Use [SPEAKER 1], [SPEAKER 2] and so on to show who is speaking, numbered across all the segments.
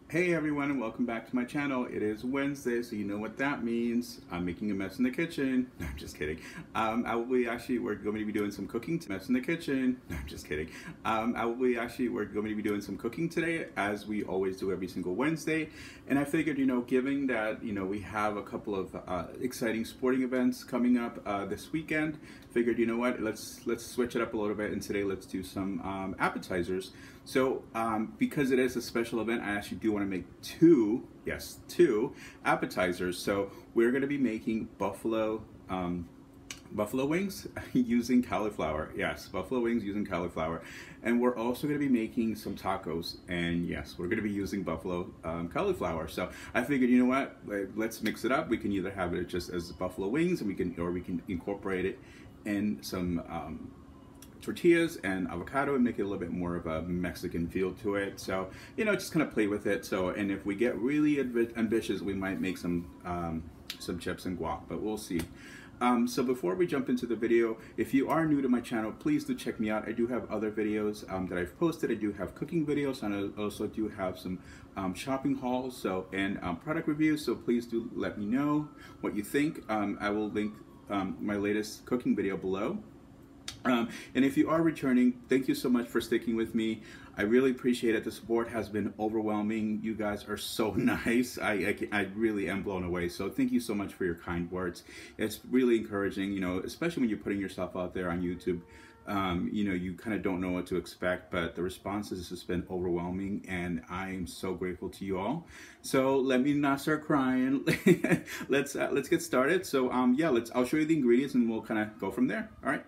[SPEAKER 1] Hey everyone, and welcome back to my channel. It is Wednesday, so you know what that means. I'm making a mess in the kitchen. No, I'm just kidding. We're going to be doing some cooking. Mess in the kitchen. No, I'm just kidding. We're going to be doing some cooking today, as we always do every single Wednesday. And I figured, given that, we have a couple of exciting sporting events coming up this weekend, figured, let's switch it up a little bit, and today let's do some appetizers. So because it is a special event, I actually do want to make two appetizers. So we're going to be making buffalo wings using cauliflower. Yes, buffalo wings using cauliflower. And we're also going to be making some tacos. And yes, we're going to be using buffalo cauliflower. So I figured, let's mix it up. We can either have it just as buffalo wings, and we can incorporate it in some tortillas and avocado and make it a little bit more of a Mexican feel to it. So, just kind of play with it. So, and if we get really ambitious, we might make some chips and guac, but we'll see. So before we jump into the video, if you are new to my channel, please do check me out. I do have other videos that I've posted. I do have cooking videos, and I also do have some shopping hauls and product reviews. So please do let me know what you think. I will link my latest cooking video below. And if you are returning, thank you so much for sticking with me. I really appreciate it. The support has been overwhelming. You guys are so nice. I really am blown away. So thank you so much for your kind words. It's really encouraging, especially when you're putting yourself out there on YouTube. You kind of don't know what to expect, but the responses has just been overwhelming, and I am so grateful to you all. So let me not start crying. Let's get started. So I'll show you the ingredients, and we'll kind of go from there. All right.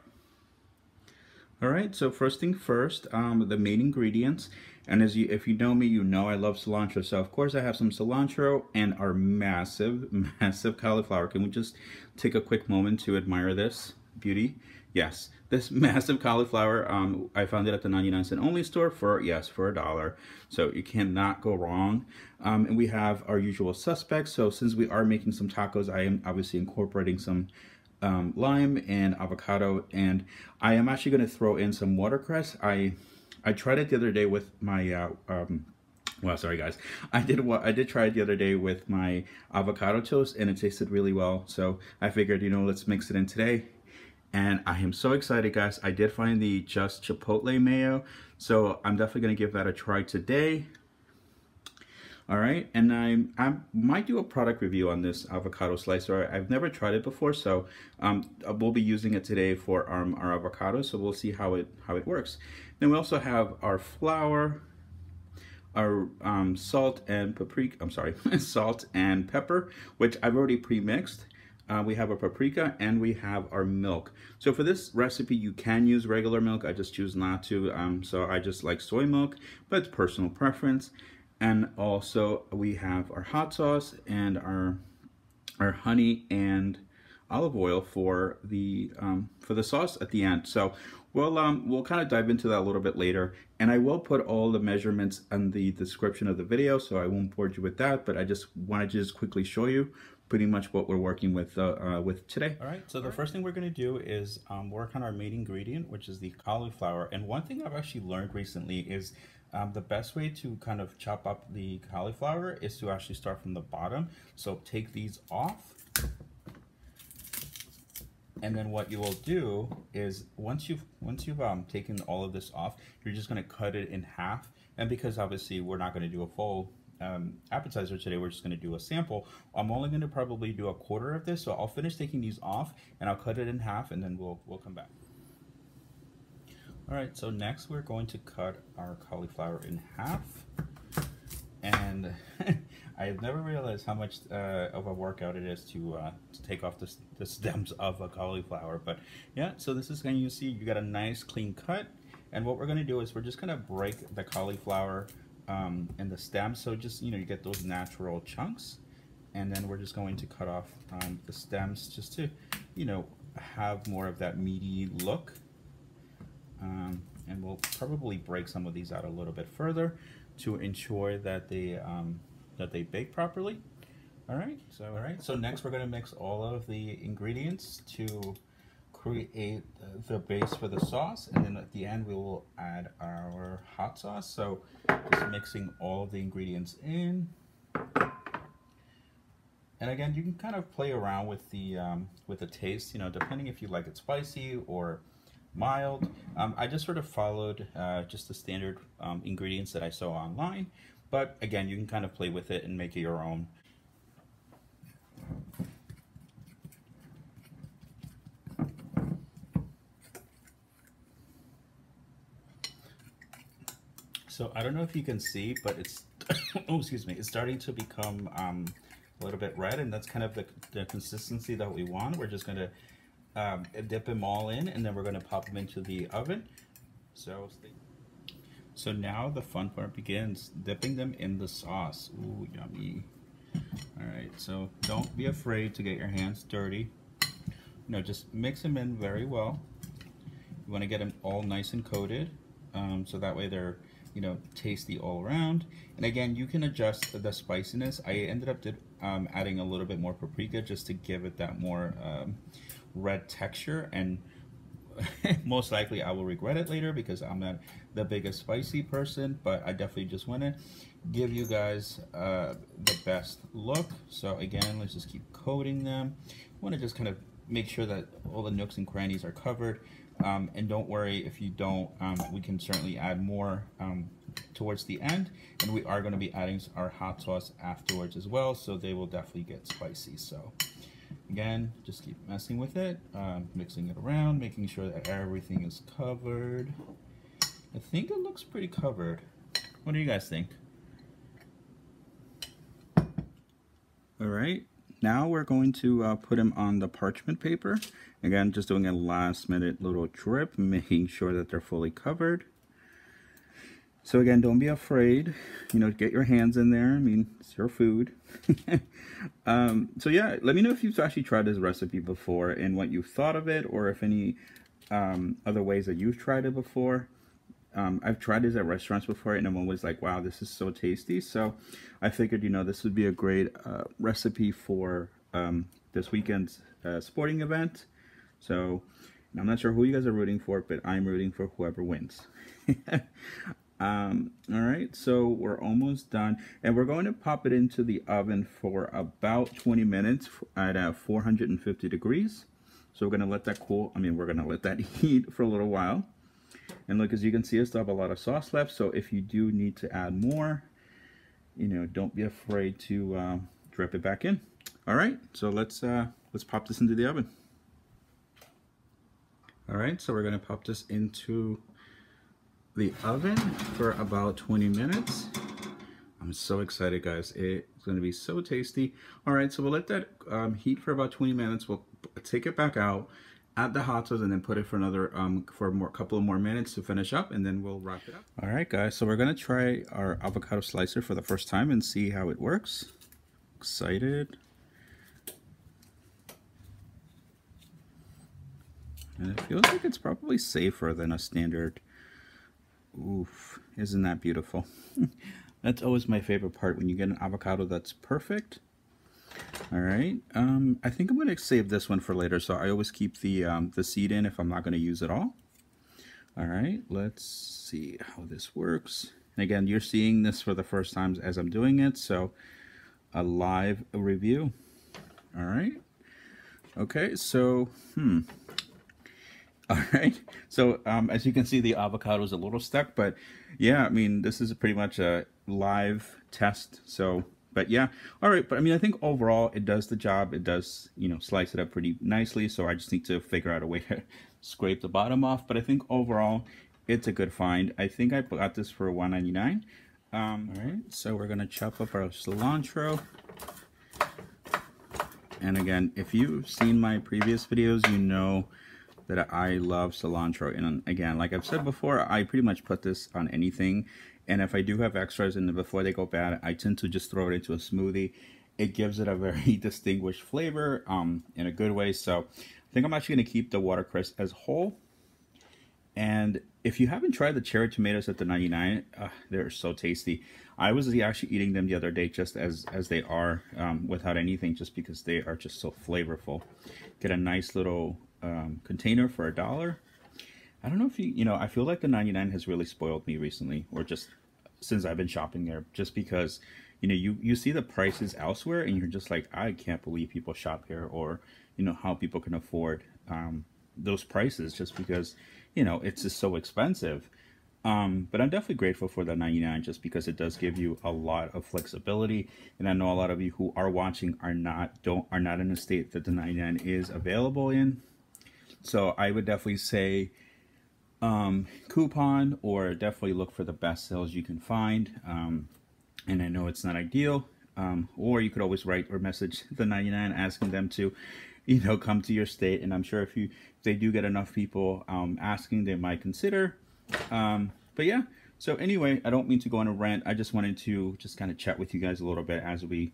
[SPEAKER 1] Alright, so first thing first, the main ingredients, and if you know me, you know I love cilantro, so of course I have some cilantro and our massive cauliflower. Can we just take a quick moment to admire this beauty? Yes, this massive cauliflower, I found it at the 99-cent only store for $1. So you cannot go wrong. And we have our usual suspects. So since we are making some tacos, I am obviously incorporating some lime and avocado, and I am actually going to throw in some watercress. I tried it the other day with my well, sorry guys, I did try it the other day with my avocado toast, and it tasted really well. So I figured, let's mix it in today. And I am so excited, guys. I did find the Just Chipotle mayo, so I'm definitely going to give that a try today. All right, and I might do a product review on this avocado slicer. I've never tried it before, so we'll be using it today for our avocado. So we'll see how it works. Then we also have our flour, our salt and paprika. I'm sorry, salt and pepper, which I've already pre-mixed. We have our paprika, and we have our milk. So for this recipe, you can use regular milk. I just choose not to. So I just like soy milk, but it's personal preference. And also we have our hot sauce and our honey and olive oil for the sauce at the end. So we'll kind of dive into that a little bit later, and I will put all the measurements in the description of the video, so I won't bore you with that. But I just wanted to just quickly show you pretty much what we're working with today. All right, so the first thing we're going to do is work on our main ingredient, which is the cauliflower. And one thing I've actually learned recently is the best way to kind of chop up the cauliflower is to actually start from the bottom. So take these off, and then what you will do is once you've taken all of this off, you're just going to cut it in half. And because obviously we're not going to do a full appetizer today, we're just going to do a sample. I'm only going to probably do a quarter of this, so I'll finish taking these off and I'll cut it in half, and then we'll come back. Alright, so next we're going to cut our cauliflower in half, and I have never realized how much of a workout it is to take off the stems of a cauliflower. But yeah, so this is going to, you see, you got a nice clean cut, and what we're going to do is we're just going to break the cauliflower and the stems, so just, you get those natural chunks, and then we're just going to cut off the stems just to, have more of that meaty look. And we'll probably break some of these out a little bit further to ensure that they bake properly. All right. So next we're going to mix all of the ingredients to create the base for the sauce, and then at the end we will add our hot sauce. So just mixing all of the ingredients in. And again, you can kind of play around with the taste, you know, depending if you like it spicy or mild. I just sort of followed just the standard ingredients that I saw online, but again, you can kind of play with it and make it your own. So I don't know if you can see, but it's oh, excuse me, it's starting to become a little bit red, and that's kind of the consistency that we want. We're just going to dip them all in, and then we're going to pop them into the oven. So now the fun part begins, dipping them in the sauce. Ooh, yummy. All right, so don't be afraid to get your hands dirty. You know, just mix them in very well. You want to get them all nice and coated, so that way they're, you know, tasty all around. And again, you can adjust the spiciness. I ended up adding a little bit more paprika just to give it that more red texture, and most likely I will regret it later because I'm not the biggest spicy person, but I definitely just want to give you guys the best look. So again, let's just keep coating them. I want to just kind of make sure that all the nooks and crannies are covered. And don't worry if you don't, we can certainly add more towards the end, and we are going to be adding our hot sauce afterwards as well, so they will definitely get spicy. So again, just keep messing with it, mixing it around, making sure that everything is covered. I think it looks pretty covered. What do you guys think? All right. Now we're going to put them on the parchment paper. Again, just doing a last minute little drip, making sure that they're fully covered. So again, don't be afraid, you know, get your hands in there. I mean, it's your food. So yeah, let me know if you've actually tried this recipe before and what you thought of it, or if any other ways that you've tried it before. I've tried this at restaurants before, and I'm always like, wow, this is so tasty. So I figured, you know, this would be a great recipe for this weekend's sporting event. So I'm not sure who you guys are rooting for, but I'm rooting for whoever wins. All right, so we're almost done, and we're going to pop it into the oven for about 20 minutes at 450 degrees. So we're going to let that cool. I mean, we're going to let that heat for a little while. And look, as you can see, I still have a lot of sauce left. So if you do need to add more, you know, don't be afraid to drip it back in. All right, so let's pop this into the oven. All right, so we're going to pop this into the oven for about 20 minutes. I'm so excited, guys. It's going to be so tasty. All right, so we'll let that heat for about 20 minutes. We'll take it back out, add the hot sauce, and then put it for another couple of more minutes to finish up, and then we'll wrap it up. All right, guys, so we're going to try our avocado slicer for the first time and see how it works. Excited. And it feels like it's probably safer than a standard. Oof, isn't that beautiful? That's always my favorite part, when you get an avocado that's perfect. All right, I think I'm going to save this one for later, so I always keep the seed in if I'm not going to use it all. All right, let's see how this works. And again, you're seeing this for the first time as I'm doing it, so a live review. All right, okay, so all right, so as you can see, the avocado is a little stuck, but yeah, I mean, this is pretty much a live test. So, but yeah, all right, but I mean, I think overall it does the job. It does, you know, slice it up pretty nicely. So I just need to figure out a way to scrape the bottom off. But I think overall it's a good find. I think I got this for $1.99. All right, so we're gonna chop up our cilantro. And again, if you've seen my previous videos, you know that I love cilantro. And again, like I've said before, I pretty much put this on anything. And if I do have extras in it before they go bad, I tend to just throw it into a smoothie. It gives it a very distinguished flavor in a good way. So I think I'm actually gonna keep the watercress as whole. And if you haven't tried the cherry tomatoes at the 99, they're so tasty. I was actually eating them the other day just as they are, without anything, just because they are just so flavorful. Get a nice little container for $1. I don't know if you know, I feel like the 99 has really spoiled me recently, or just since I've been shopping there, just because, you know, you see the prices elsewhere and you're just like, I can't believe people shop here, or, you know, how people can afford those prices just because, you know, it's just so expensive. But I'm definitely grateful for the 99 just because it does give you a lot of flexibility. And I know a lot of you who are watching are not in a state that the 99 is available in. So I would definitely say coupon, or definitely look for the best sales you can find. And I know it's not ideal, or you could always write or message the 99 asking them to, you know, come to your state. And I'm sure if they do get enough people asking, they might consider. But yeah, so anyway, I don't mean to go on a rant. I just wanted to just kind of chat with you guys a little bit as we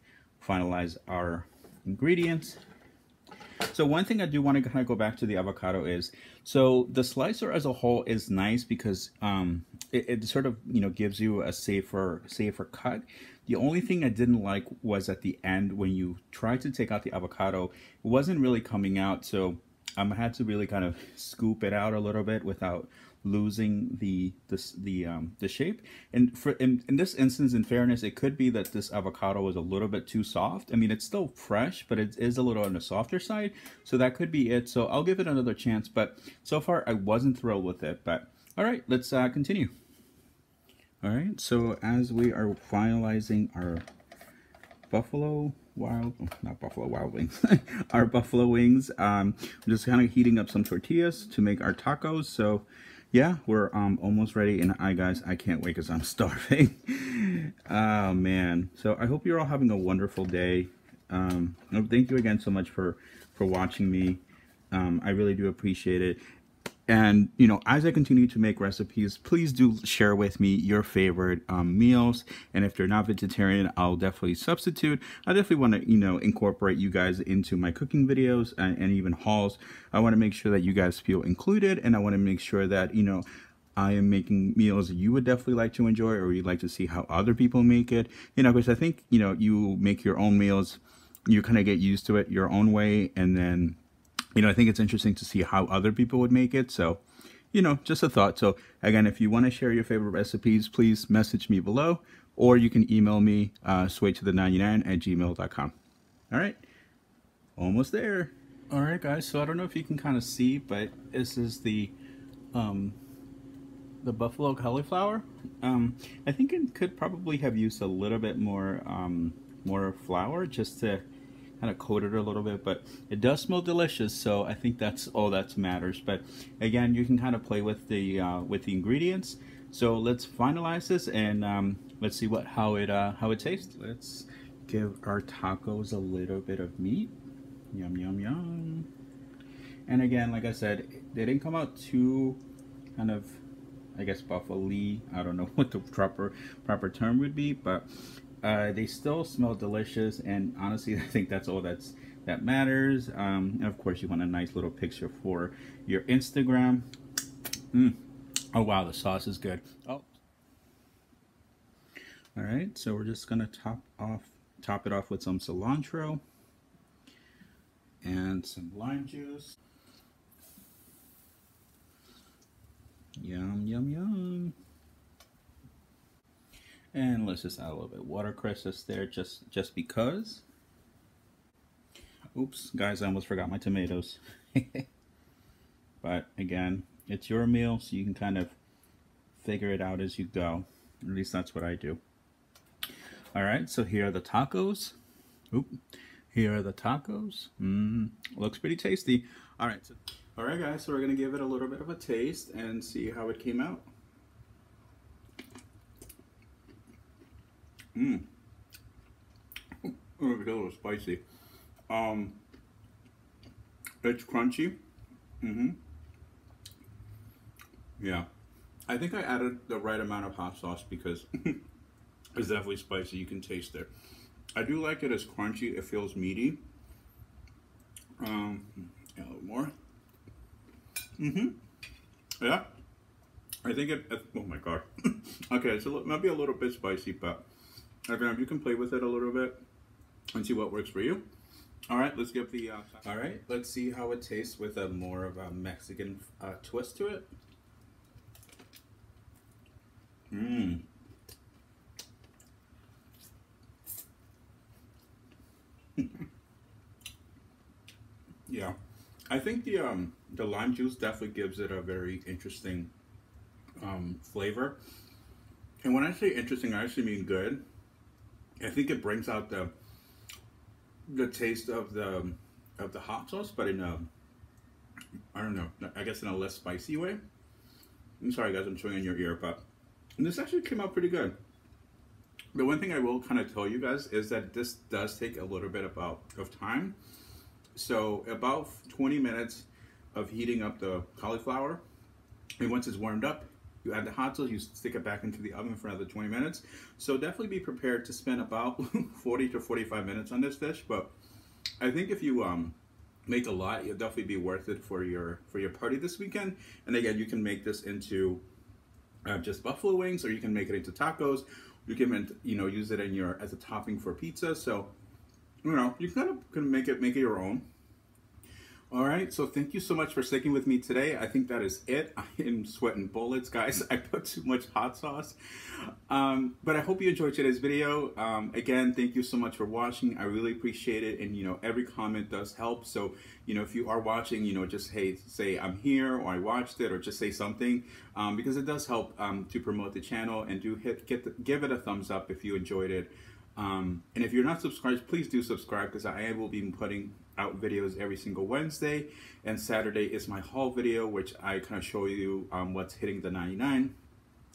[SPEAKER 1] finalize our ingredients. So one thing I do want to kind of go back to the avocado is, so the slicer as a whole is nice because it sort of, you know, gives you a safer cut. The only thing I didn't like was at the end when you tried to take out the avocado, it wasn't really coming out. So I had to really kind of scoop it out a little bit without losing the shape. And in this instance, in fairness, it could be that this avocado was a little bit too soft. I mean, it's still fresh, but it is a little on the softer side, so that could be it. So I'll give it another chance, but so far I wasn't thrilled with it. But all right, let's continue. All right, so as we are finalizing our not Buffalo Wild Wings, our buffalo wings, I'm just kind of heating up some tortillas to make our tacos. So yeah, we're almost ready, and guys, I can't wait because I'm starving. Oh man, so I hope you're all having a wonderful day. Thank you again so much for watching me. I really do appreciate it. And, you know, as I continue to make recipes, please do share with me your favorite meals. And if they're not vegetarian, I'll definitely substitute. I definitely want to, you know, incorporate you guys into my cooking videos and even hauls. I want to make sure that you guys feel included, and I want to make sure that, you know, I am making meals you would definitely like to enjoy, or you'd like to see how other people make it. You know, because I think, you know, you make your own meals, you kind of get used to it your own way, and then, you know, I think it's interesting to see how other people would make it. So, you know, just a thought. So again, if you want to share your favorite recipes, please message me below, or you can email me swaytothe99@gmail.com. All right, almost there. All right, guys. So I don't know if you can kind of see, but this is the buffalo cauliflower. I think it could probably have used a little bit more flour just to kind of coat it a little bit, but it does smell delicious, so I think that's all that matters. But again, you can kind of play with the ingredients. So let's finalize this, and let's see how it tastes. Let's give our tacos a little bit of meat. Yum yum yum. And again, like I said, they didn't come out too kind of, I guess, buffalo-y. I don't know what the proper term would be, but they still smell delicious, and honestly, I think that's all that matters. And of course, you want a nice little picture for your Instagram. Oh wow, the sauce is good. Oh, all right. So we're just gonna top it off with some cilantro and some lime juice. Yum yum yum. And let's just add a little bit of watercress just there, just because. Oops, guys, I almost forgot my tomatoes. But again, it's your meal, so you can kind of figure it out as you go. At least that's what I do. All right, so here are the tacos. Oop, here are the tacos. Looks pretty tasty. All right, guys, so we're gonna give it a little bit of a taste and see how it came out. Oh, it's a little spicy. It's crunchy. Yeah, I think I added the right amount of hot sauce because it's definitely spicy. You can taste it. I do like it as crunchy. It feels meaty. A little more. Yeah, I think it. Oh my god. Okay, so it might be a little bit spicy, but again, you can play with it a little bit and see what works for you. All right, let's give the. All right, let's see how it tastes with a more of a Mexican twist to it. Mmm. Yeah, I think the lime juice definitely gives it a very interesting flavor. And when I say interesting, I actually mean good. I think it brings out the taste of the hot sauce, but in a, I don't know, I guess in a less spicy way. I'm sorry guys, I'm chewing in your ear, but this actually came out pretty good. The one thing I will kind of tell you guys is that this does take a little bit of time. So about 20 minutes of heating up the cauliflower, and once it's warmed up, you add the hot sauce, you stick it back into the oven for another 20 minutes. So definitely be prepared to spend about 40 to 45 minutes on this dish. But I think if you make a lot, it'll definitely be worth it for your party this weekend. And again, you can make this into just buffalo wings, or you can make it into tacos. You can use it in your as a topping for pizza. So you kind of can make it your own. All right, so thank you so much for sticking with me today. I think that is it. I am sweating bullets, guys. I put too much hot sauce. But I hope you enjoyed today's video. Again, thank you so much for watching. I really appreciate it. And, every comment does help. So, if you are watching, just, hey, say I'm here, or I watched it, or just say something, because it does help to promote the channel. And do give it a thumbs up if you enjoyed it. And if you're not subscribed, please do subscribe, because I will be putting out videos every single Wednesday, and Saturday is my haul video, which I kind of show you what's hitting the 99,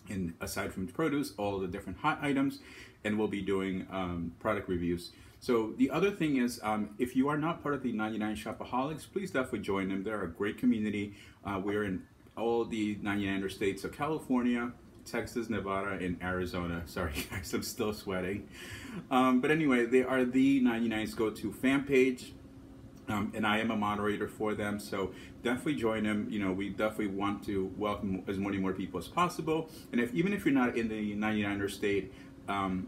[SPEAKER 1] and aside from produce, all the different hot items, and we'll be doing product reviews. So the other thing is, if you are not part of the 99 Shopaholics, please definitely join them. They're a great community. We're in all the 99 states of California, Texas, Nevada, and Arizona. Sorry guys, I'm still sweating. But anyway, they are the 99's go-to fan page. And I am a moderator for them, so definitely join them. We definitely want to welcome as many more people as possible. And even if you're not in the 99er state,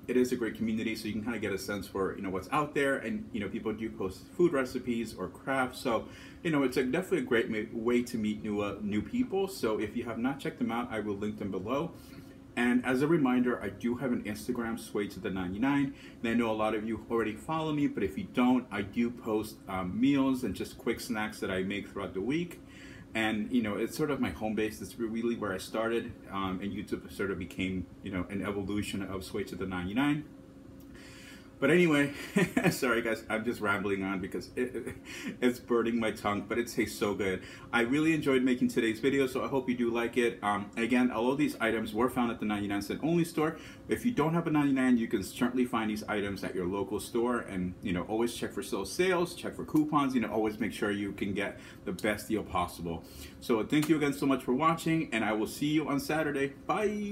[SPEAKER 1] it is a great community, so you can kind of get a sense for what's out there. And people do post food recipes or crafts, so it's definitely a great way to meet new people. So if you have not checked them out, I will link them below. And as a reminder, I do have an Instagram, Sway to the 99. And I know a lot of you already follow me, but if you don't, I do post meals and just quick snacks that I make throughout the week. And it's sort of my home base. It's really where I started, and YouTube sort of became an evolution of Sway to the 99. But anyway, sorry guys, I'm just rambling on because it's burning my tongue, but it tastes so good. I really enjoyed making today's video, so I hope you do like it. Again, all of these items were found at the 99 cent only store. If you don't have a 99, you can certainly find these items at your local store, and always check for sales, check for coupons, always make sure you can get the best deal possible. So thank you again so much for watching, and I will see you on Saturday. Bye!